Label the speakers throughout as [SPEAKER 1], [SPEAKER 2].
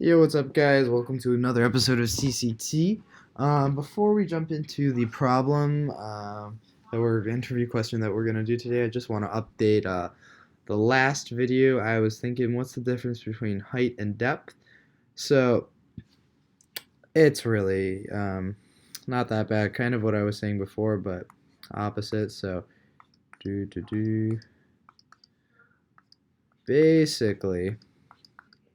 [SPEAKER 1] Yo, what's up, guys? Welcome to another episode of CCT. Before we jump into the problem, interview question that we're gonna do today, I just want to update the last video. I was thinking, what's the difference between height and depth? So it's really not that bad. Kind of what I was saying before, but opposite. So basically.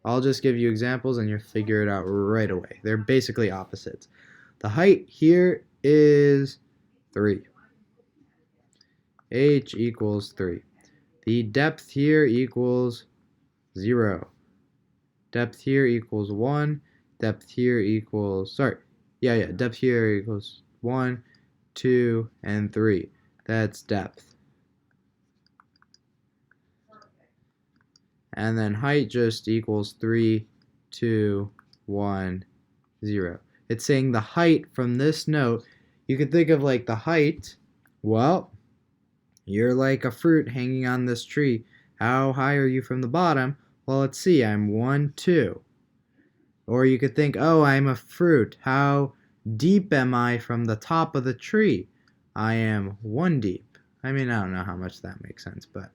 [SPEAKER 1] I'll just give you examples and you'll figure it out right away. They're basically opposites. The height here is 3. H equals 3. The depth here equals 0. Depth here equals 1. Depth here equals, depth here equals 1, 2, and 3. That's depth. And then height just equals 3, 2, 1, 0. It's saying the height from this note. You could think of like the height, well, you're like a fruit hanging on this tree. How high are you from the bottom? Well, let's see, I'm 1, 2. Or you could think, oh, I'm a fruit. How deep am I from the top of the tree? I am 1 deep. I mean, I don't know how much that makes sense, but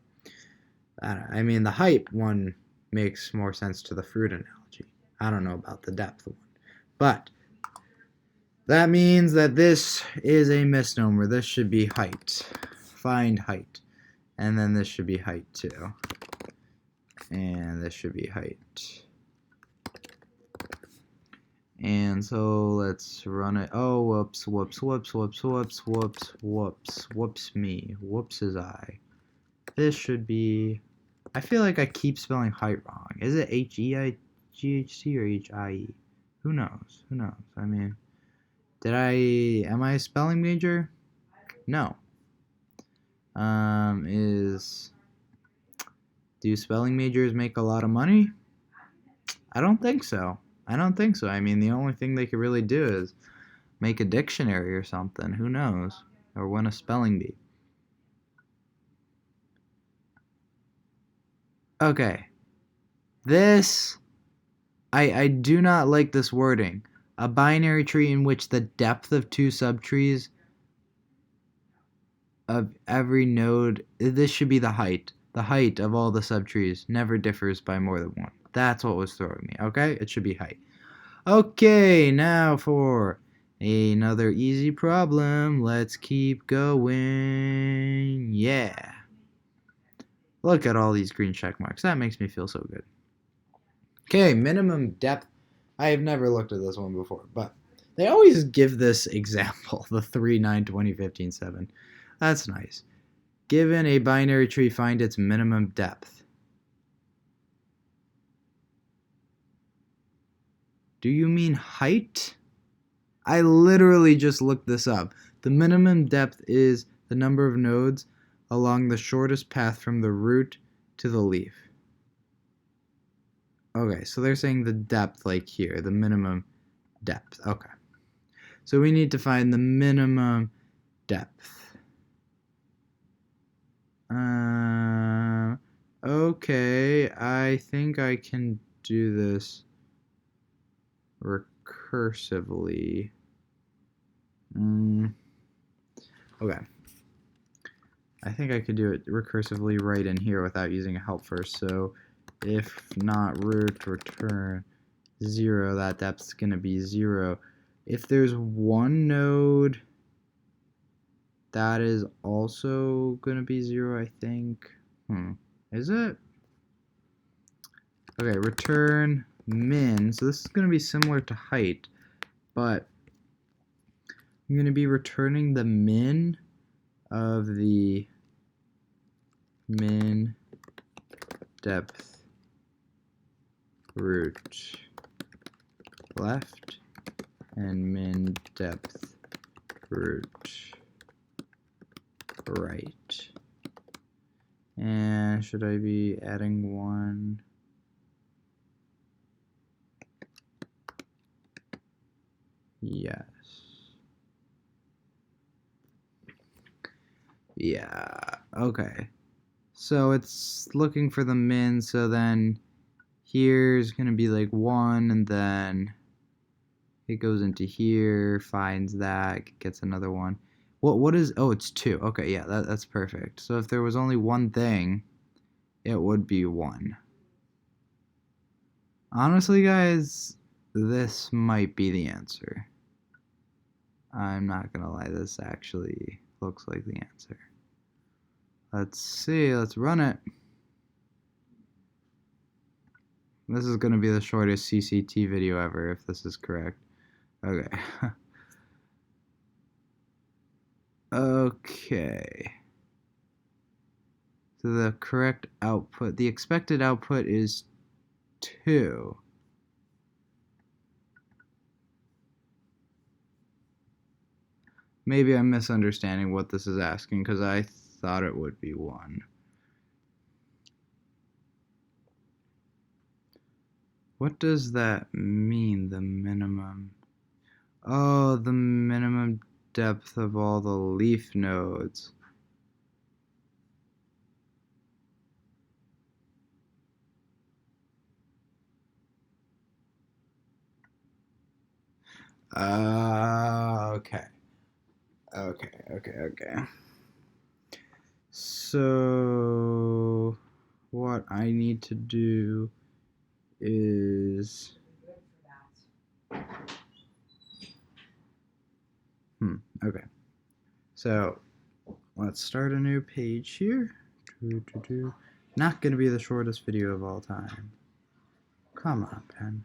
[SPEAKER 1] the height one makes more sense to the fruit analogy. I don't know about the depth one. But that means that this is a misnomer. This should be height. Find height. And then this should be height too. And this should be height. And so let's run it. Oh, whoops me. Whoops is I. This should be, I feel like I keep spelling height wrong. Is it H-E-I-G-H-T or H-I-E? Who knows? I mean, am I a spelling major? No. Do spelling majors make a lot of money? I don't think so. I mean, the only thing they could really do is make a dictionary or something. Who knows? Or win a spelling bee. Okay. This, I do not like this wording. A binary tree in which the depth of 2 subtrees of every node, this should be the height. The height of all the subtrees never differs by more than 1. That's what was throwing me, okay? It should be height. Okay, now for another easy problem. Let's keep going. Yeah. Look at all these green check marks. That makes me feel so good. Okay, minimum depth. I have never looked at this one before, but they always give this example, the 3, 9, 20, 15, 7. That's nice. Given a binary tree, find its minimum depth. Do you mean height? I literally just looked this up. The minimum depth is the number of nodes along the shortest path from the root to the leaf. Okay, so they're saying the depth, like here, the minimum depth. Okay. So we need to find the minimum depth. Okay, I think I can do this recursively. Okay. I think I could do it recursively right in here without using a help first. So if not root, return 0, that depth's going to be 0. If there's 1 node, that is also going to be 0, I think. Is it? Okay, return min. So this is going to be similar to height, but I'm going to be returning the min of the min depth root left and min depth root right. And should I be adding 1? Yes. Yeah, okay. So it's looking for the min, so then here's gonna be like 1, and then it goes into here, finds that, gets another 1. What is, oh, it's 2. Okay, yeah, that's perfect. So if there was only one thing, it would be 1. Honestly, guys, this might be the answer. I'm not gonna lie, this actually looks like the answer. Let's see, let's run it. This is gonna be the shortest CCT video ever if this is correct. Okay. Okay. So the correct output, the expected output is 2. Maybe I'm misunderstanding what this is asking because I thought it would be 1. What does that mean, the minimum? Oh, the minimum depth of all the leaf nodes. Okay. Okay. So, what I need to do is... Okay. So, let's start a new page here. Not gonna be the shortest video of all time. Come on, pen.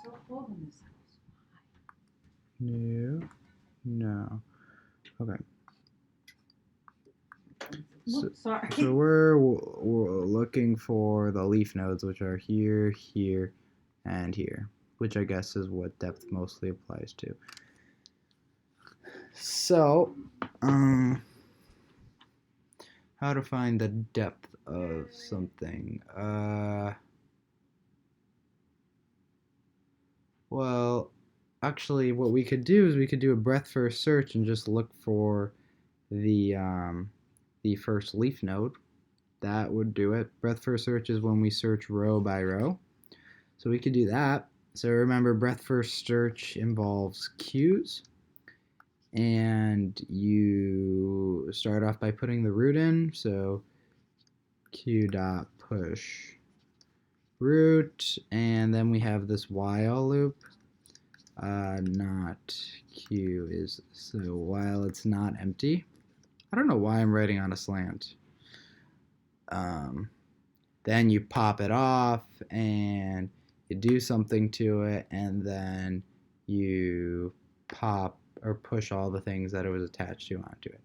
[SPEAKER 2] So cold in this house.
[SPEAKER 1] No. Okay.
[SPEAKER 2] Sorry.
[SPEAKER 1] So we're looking for the leaf nodes, which are here, here, and here, which I guess is what depth mostly applies to. So, how to find the depth of something? Well, actually, what we could do is we could do a breadth first search and just look for the first leaf node. That would do it. Breadth first search is when we search row by row. So we could do that. So remember, breadth first search involves queues. And you start off by putting the root in. So q.push root. And then we have this while loop. Not q is, so while it's not empty. I don't know why I'm writing on a slant. Then you pop it off and you do something to it, and then you pop or push all the things that it was attached to onto it.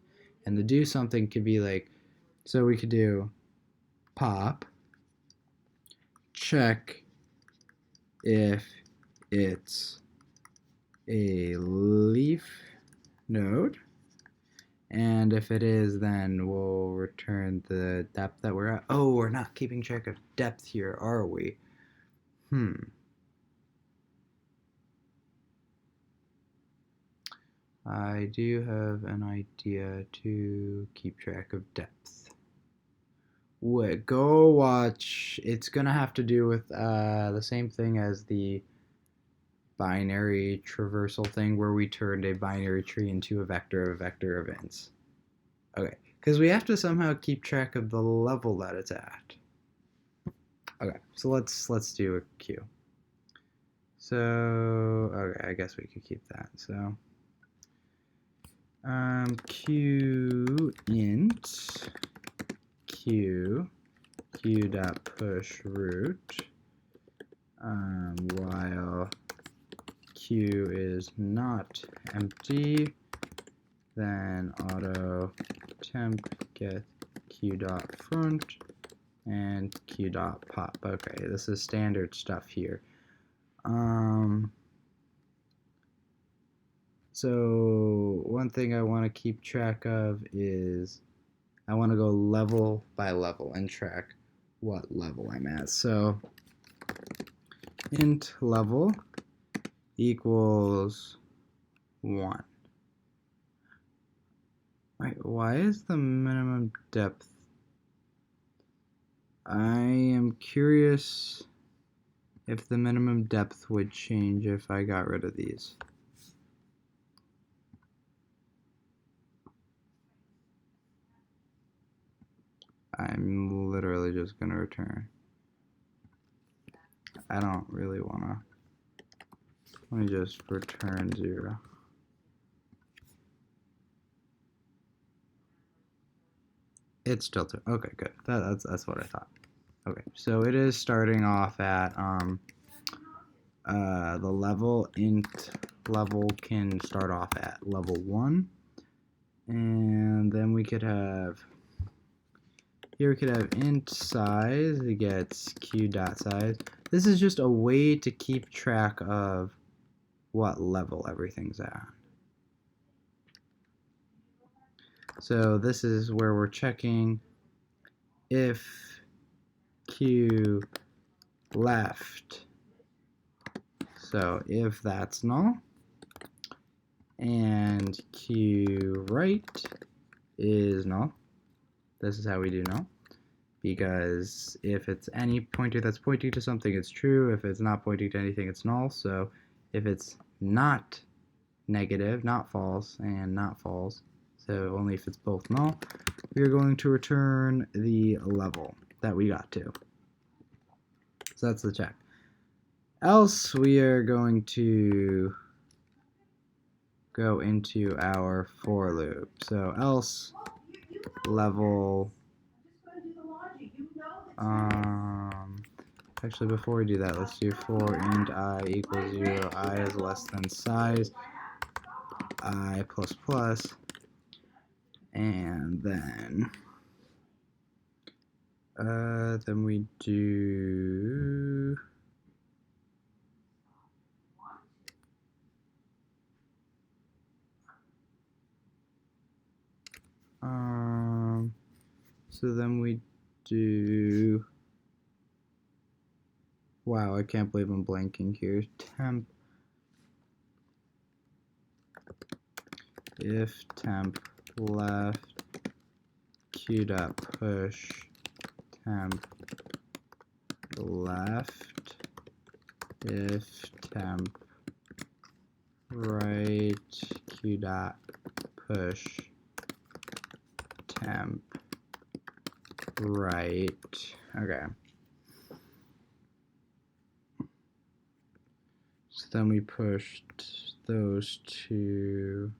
[SPEAKER 1] And the do something could be like, so we could do pop, check if it's a leaf node, and if it is, then we'll return the depth that we're at. Oh, we're not keeping track of depth here, are we? I do have an idea to keep track of depth. Wait, go watch. It's gonna have to do with the same thing as the binary traversal thing where we turned a binary tree into a vector of vector events. Okay, because we have to somehow keep track of the level that it's at. Okay, so let's do a queue. So okay, I guess we could keep that. So q int q dot push root while q is not empty, then auto temp get q dot front and q dot pop. Okay, this is standard stuff here. So one thing I want to keep track of is I want to go level by level and track what level I'm at. So int level equals 1. Wait, why is the minimum depth? I am curious if the minimum depth would change if I got rid of these. I'm literally just going to return. I don't really want to. Let me just return 0. It's still 2. Okay, good. That's what I thought. Okay, so it is starting off at the level. Int level can start off at level 1. And then we could have, here we could have int size, it gets q.size. This is just a way to keep track of what level everything's at. So this is where we're checking if q left, so if that's null, and q right is null. This is how we do null, because if it's any pointer that's pointing to something, it's true. If it's not pointing to anything, it's null. So if it's not negative, not false, and not false, so only if it's both null, we are going to return the level that we got to. So that's the check. Else we are going to go into our for loop. So else level, actually before we do that, let's do for int I equals 0, I is less than size, I plus plus, and then we do so then we do, wow, I can't believe I'm blanking here, temp, if temp left q dot push temp left, if temp right q dot push temp right. Okay. So then we pushed those two.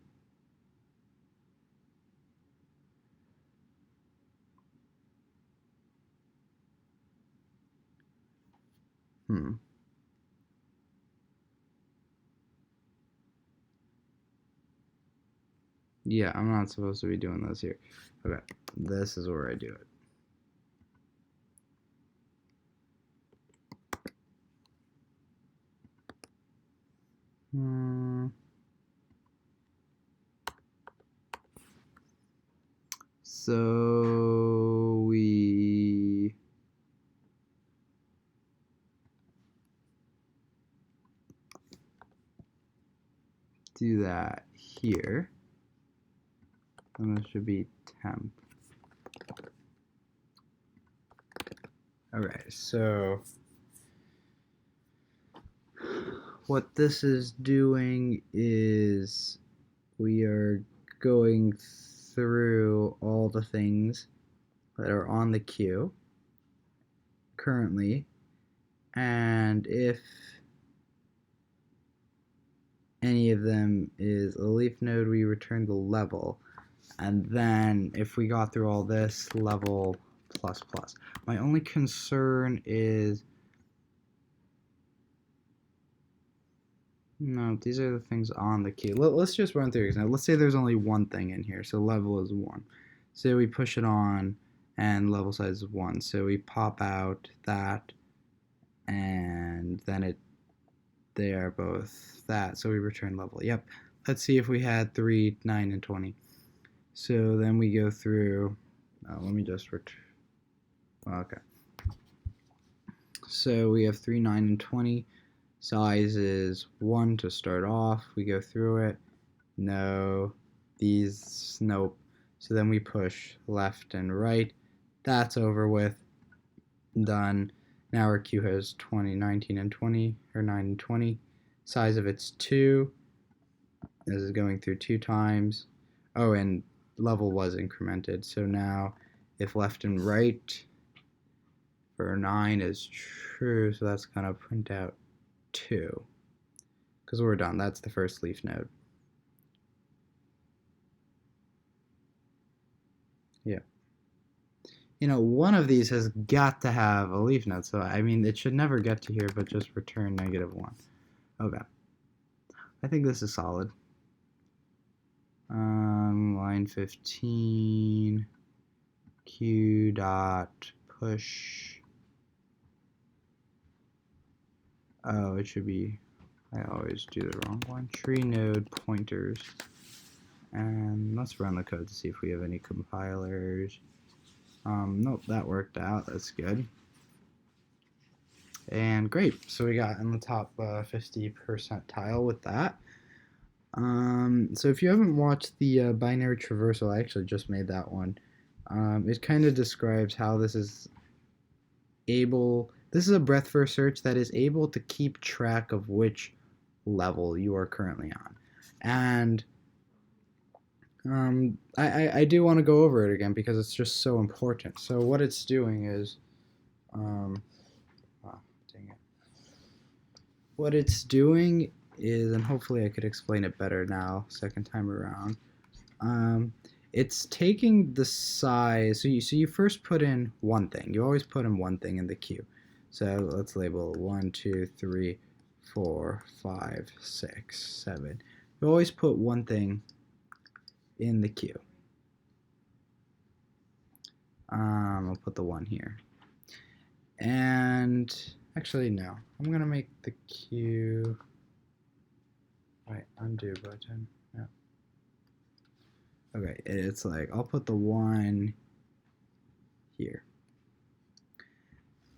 [SPEAKER 1] Yeah, I'm not supposed to be doing this here. Okay, this is where I do it. So we do that here, and this should be temp. Okay, so what this is doing is we are going through all the things that are on the queue currently, and if any of them is a leaf node, we return the level, and then if we got through all this, level plus plus. My only concern is, no, these are the things on the queue. Let's just run through example. Let's say there's only one thing in here, so level is 1. So we push it on, and level size is 1. So we pop out that, and then they are both that. So we return level. Yep. Let's see if we had 3, 9, and 20. So then we go through. Let me just return. Okay. So we have 3, 9, and 20. Size is 1 to start off. We go through it. No. These, nope. So then we push left and right. That's over with. Done. Now our queue has 20, 19, and 20, or 9 and 20. Size of it's 2. This is going through 2 times. Oh, and level was incremented. So now if left and right for 9 is true, so that's going to print out 2. Because we're done. That's the first leaf node. Yeah. You know, one of these has got to have a leaf node. So, I mean, it should never get to here, but just return -1. Okay. I think this is solid. Line 15, q dot push. Oh, it should be, I always do the wrong one. Tree node pointers. And let's run the code to see if we have any compilers. Nope, that worked out. That's good. And great. So we got in the top 50 percentile with that. So if you haven't watched the binary traversal, I actually just made that one. It kind of describes how this is able. This is a breadth first search that is able to keep track of which level you are currently on. And I do want to go over it again because it's just so important. So what it's doing is, dang it. What it's doing is, and hopefully I could explain it better now, second time around. It's taking the size. So you first put in one thing. You always put in one thing in the queue. So let's label 1, 2, 3, 4, 5, 6, 7. You always put one thing in the queue. I'll put the 1 here. And actually, no. I'm gonna make the queue. Right, undo button. Yeah. Okay, it's like I'll put the 1 here.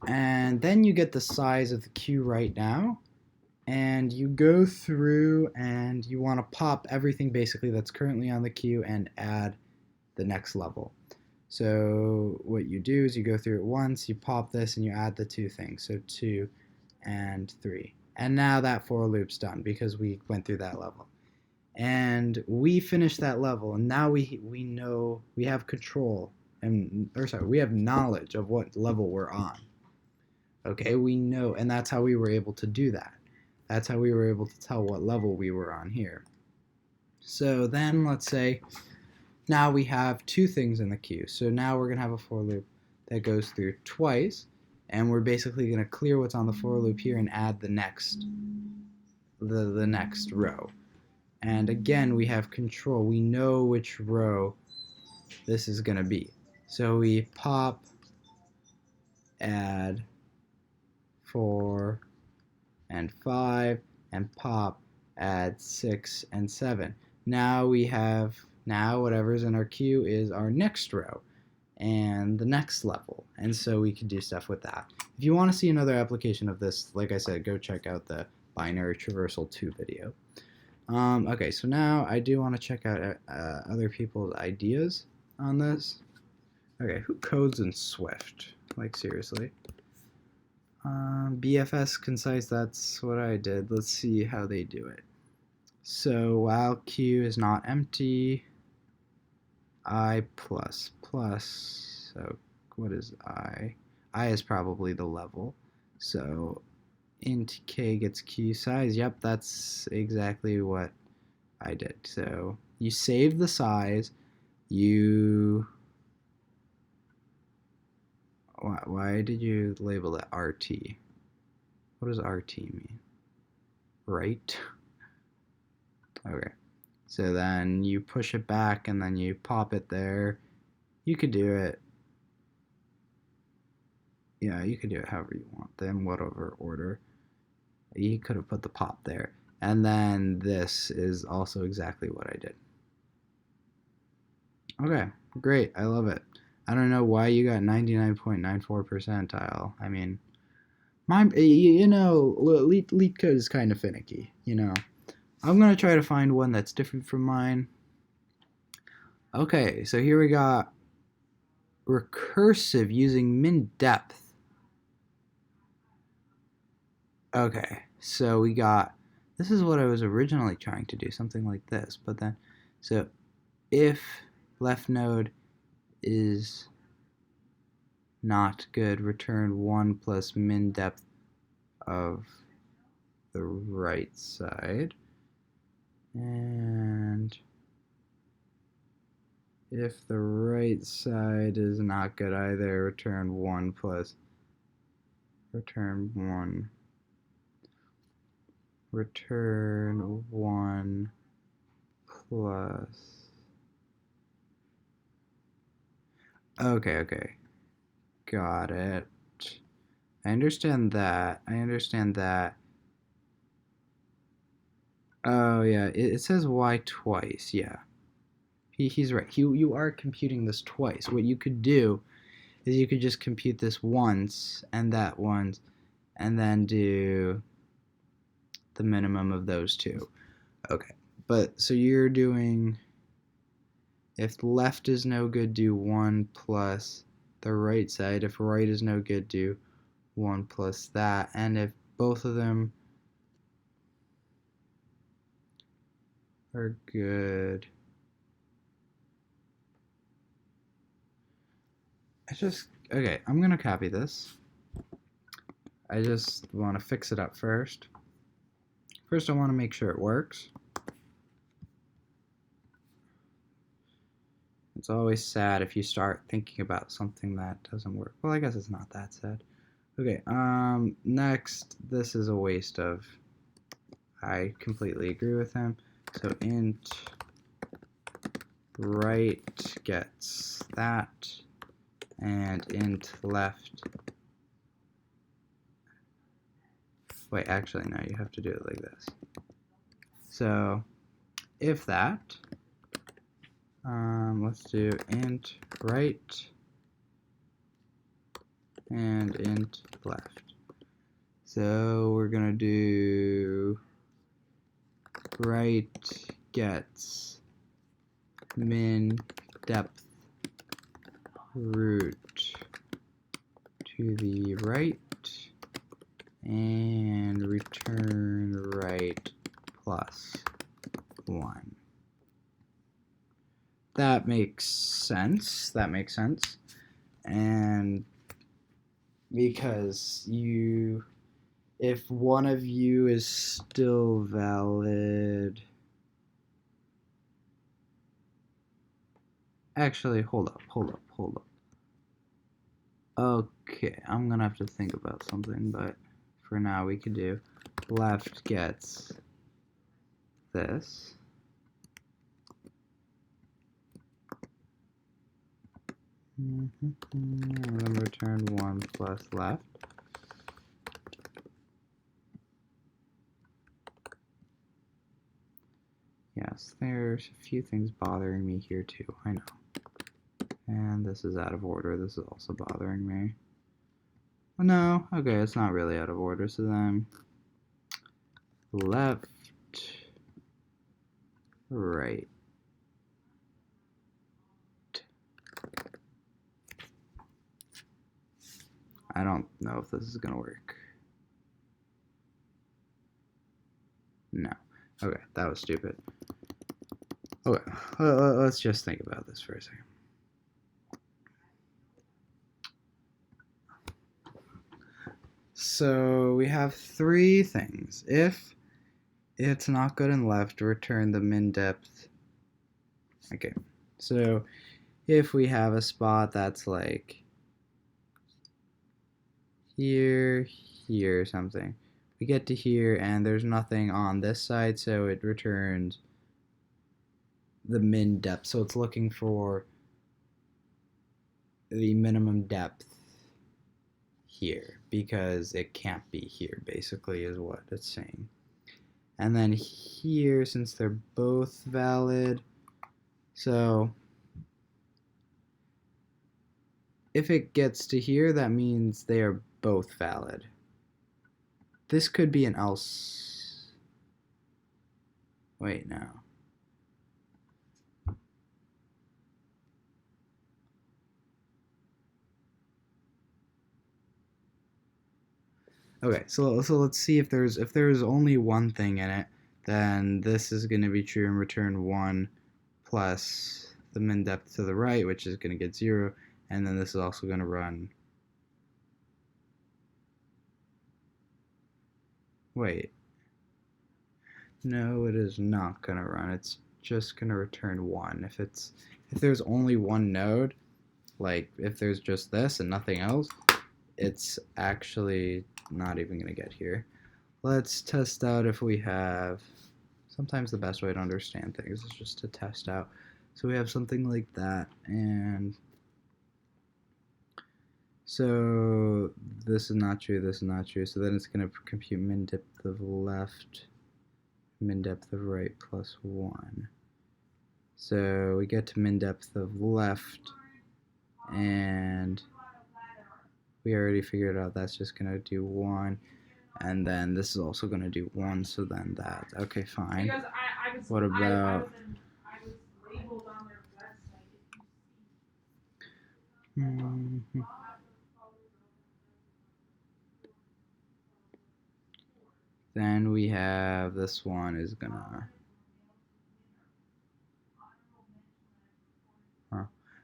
[SPEAKER 1] And then you get the size of the queue right now. And you go through and you want to pop everything basically that's currently on the queue and add the next level. So what you do is you go through it once, you pop this, and you add the 2 things. So 2 and 3. And now that for loop's done because we went through that level. And we finished that level, and now we know, we have control, we have knowledge of what level we're on. Okay, we know, and that's how we were able to do that. That's how we were able to tell what level we were on here. So then let's say now we have 2 things in the queue. So now we're going to have a for loop that goes through twice, and we're basically going to clear what's on the for loop here and add the next row. And again, we have control. We know which row this is going to be. So we pop, add 4 and 5, and pop, add 6 and 7. Now whatever's in our queue is our next row and the next level. And so we can do stuff with that. If you want to see another application of this, like I said, go check out the binary traversal 2 video. Okay, so now I do want to check out other people's ideas on this. Okay, who codes in Swift? Like, seriously. BFS concise, that's what I did. Let's see how they do it. So while Q is not empty, I plus plus, so what is I? I is probably the level. So int K gets Q size. Yep, that's exactly what I did. So you save the size, why did you label it RT? What does RT mean? Right? Okay. So then you push it back and then you pop it there. You could do it. Yeah, you could do it however you want. Then whatever order. You could have put the pop there. And then this is also exactly what I did. Okay, great. I love it. I don't know why you got 99.94 percentile. I mean, leet code is kind of finicky, I'm going to try to find one that's different from mine. Okay, so here we got recursive using min depth. Okay, so we got, this is what I was originally trying to do, something like this, but then, so if left node is not good, return 1 plus min depth of the right side. And if the right side is not good either, return 1 plus, return 1 plus. Okay. Got it. I understand that. Oh, yeah. It says y twice. Yeah. He's right. You are computing this twice. What you could do is you could just compute this once and that once, and then do the minimum of those two. Okay. But, so you're doing, if left is no good, do 1 plus the right side. If right is no good, do 1 plus that. And if both of them are good, okay, I'm gonna copy this. I just want to fix it up first. First, I want to make sure it works. It's always sad if you start thinking about something that doesn't work. Well, I guess it's not that sad. Okay, next, this is a waste of, I completely agree with him. So int right gets that, and int left, wait, actually, no, you have to do it like this. So if that, let's do int right and int left. So we're gonna do right gets min depth root to the right and return right plus 1. That makes sense. And because if one of you is still valid, actually, hold up. Okay, I'm gonna have to think about something, but for now we could do left gets this. And then return 1 plus left. Yes, there's a few things bothering me here too, I know. And this is out of order, this is also bothering me. Oh, no, okay, it's not really out of order, so then left, right. I don't know if this is gonna work. No. Okay, that was stupid. Okay, let's just think about this for a second. So we have 3 things. If it's not good in left, return the min depth. Okay, so if we have a spot that's like here, something, we get to here and there's nothing on this side, so it returns the min depth. So it's looking for the minimum depth here because it can't be here, basically, is what it's saying. And then here, since they're both valid, so if it gets to here, that means they are both valid. This could be an else. Wait, no. Okay, so let's see if there's only one thing in it, then this is going to be true and return 1 plus the min depth to the right, which is going to get 0, and then this is also going to run. Wait. No, it is not going to run. It's just going to return 1. If there's only one node, like if there's just this and nothing else, it's actually not even going to get here. Let's test out if we have, sometimes the best way to understand things is just to test out. So we have something like that, and so this is not true, this is not true, so then it's going to compute min depth of left, min depth of right plus 1. So we get to min depth of left, and we already figured out that's just going to do 1. And then this is also going to do 1, so then that. Okay, fine. What about... Then we have this one is gonna...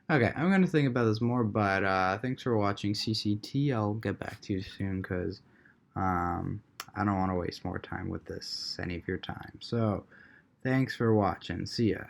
[SPEAKER 1] Okay, I'm gonna think about this more, but thanks for watching CCT. I'll get back to you soon because I don't want to waste more time with this, any of your time. So, thanks for watching. See ya.